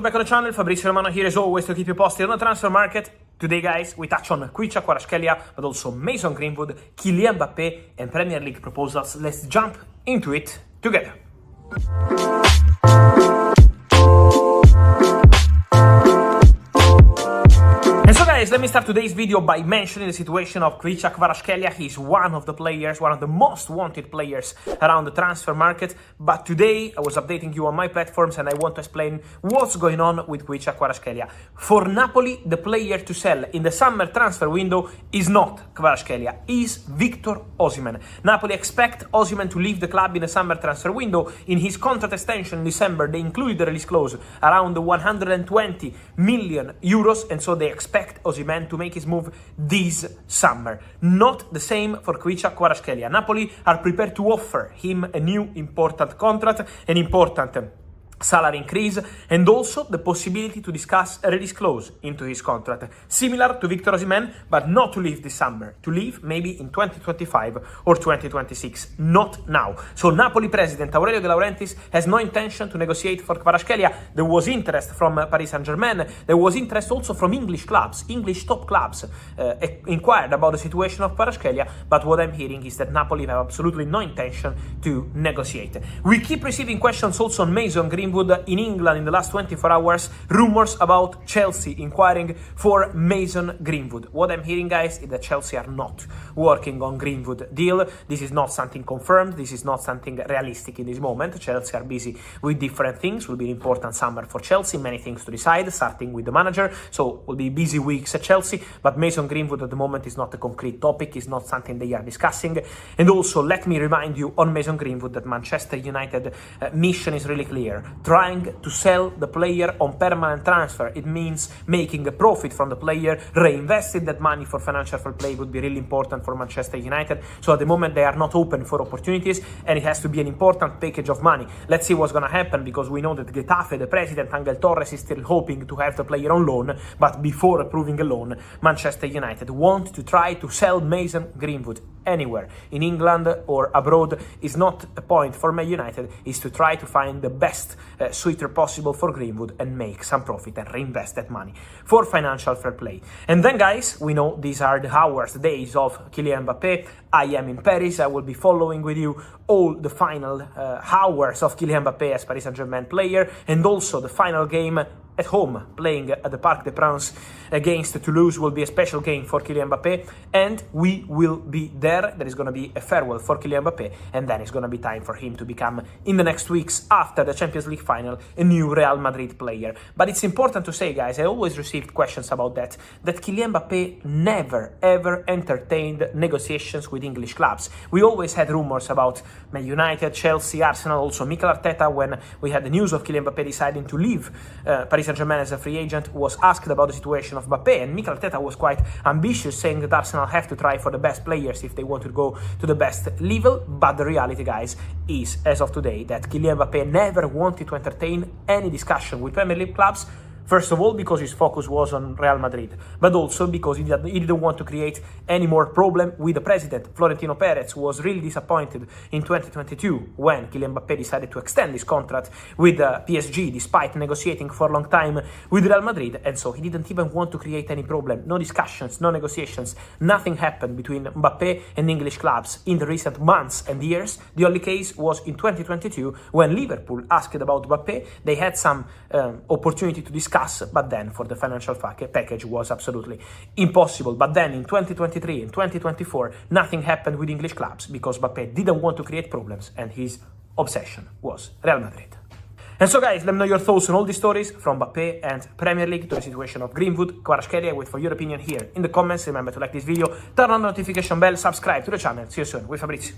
Back on the channel, Fabri Rano here as always to keep you posted on the transfer market. Today, guys, we touch on Quia, but also Mason Greenwood, Kylian MBAPPÉ, and Premier League proposals. Let's jump into it together. And so guys, let me start today's video by mentioning the situation of Quia. He's one of the players, one of the most wanted players around the transfer market. But today I was updating you on my platforms and I want to explain what's going on with Quia. For Napoli, the player to sell in the summer transfer window is not Quia, is Victor Osimhen. Napoli expect Osimhen to leave the club in the summer transfer window. In his contract extension in December, they included the release clause around 120 million euros, and so they expect Osimhen to make his move this summer. Not the same for Quia. Napoli are prepared to offer him a new important contract, an important salary increase, and also the possibility to discuss a release clause into his contract, similar to Victor Osimhen, but not to leave this summer, to leave maybe in 2025 or 2026, not now. So Napoli president Aurelio De Laurentiis has no intention to negotiate for Quia. There was interest from Paris Saint-Germain, there was interest also from English clubs, English top clubs, inquired about the situation of Quia, but what I'm hearing is that Napoli have absolutely no intention to negotiate. We keep receiving questions also on Mason Greenwood in England in the last 24 hours, rumors about Chelsea inquiring for Mason Greenwood. What I'm hearing, guys, is that Chelsea are not working on Greenwood deal. This is not something confirmed, this is not something realistic in this moment. Chelsea are busy with different things. Will be an important summer for Chelsea, many things to decide, starting with the manager, so will be busy weeks at Chelsea, but Mason Greenwood at the moment is not a concrete topic, is not something they are discussing. And also, let me remind you on Mason Greenwood that Manchester United mission is really clear. Trying to sell the player on permanent transfer. It means making a profit from the player, reinvesting that money for financial fair play would be really important for Manchester United. So at the moment they are not open for opportunities and it has to be an important package of money. Let's see what's going to happen, because we know that Getafe, the president, Angel Torres, is still hoping to have the player on loan, but before approving a loan, Manchester United want to try to sell Mason Greenwood anywhere in England or abroad. Is not a point for Man United, is to try to find the best suitor possible for Greenwood and make some profit and reinvest that money for financial fair play. And then, guys, we know these are the hours, the days of Kylian MBAPPÉ. I am in Paris. I will be following with you all the final hours of Kylian MBAPPÉ as Paris Saint-Germain player, and also the final game at home, playing at the Parc des Princes against Toulouse, will be a special game for Kylian MBAPPÉ, and we will be there. There is going to be a farewell for Kylian MBAPPÉ, and then it's going to be time for him to become, in the next weeks after the Champions League final, a new Real Madrid player. But it's important to say, guys, I always received questions about that Kylian MBAPPÉ never ever entertained negotiations with English clubs. We always had rumors about Man United, Chelsea, Arsenal, also Mikel Arteta, when we had the news of Kylian MBAPPÉ deciding to leave Paris Saint-Germain as a free agent, was asked about the situation of MBAPPÉ, and Mikel Arteta was quite ambitious, saying that Arsenal have to try for the best players if they want to go to the best level. But the reality, guys, is, as of today, that Kylian MBAPPÉ never wanted to entertain any discussion with Premier League clubs. First of all, because his focus was on Real Madrid, but also because he didn't want to create any more problem with the president. Florentino Perez was really disappointed in 2022 when Kylian MBAPPÉ decided to extend his contract with PSG despite negotiating for a long time with Real Madrid, and so he didn't even want to create any problem. No discussions, no negotiations, nothing happened between MBAPPÉ and English clubs in the recent months and years. The only case was in 2022 when Liverpool asked about MBAPPÉ. They had some opportunity to discuss, but then for the financial package was absolutely impossible. But then in 2023 and 2024, nothing happened with English clubs because MBAPPÉ didn't want to create problems and his obsession was Real Madrid. And so, guys, let me know your thoughts on all these stories, from MBAPPÉ and Premier League to the situation of Greenwood, Quia. Wait for your opinion here in the comments. Remember to like this video, turn on the notification bell, subscribe to the channel. See you soon with Fabrizio.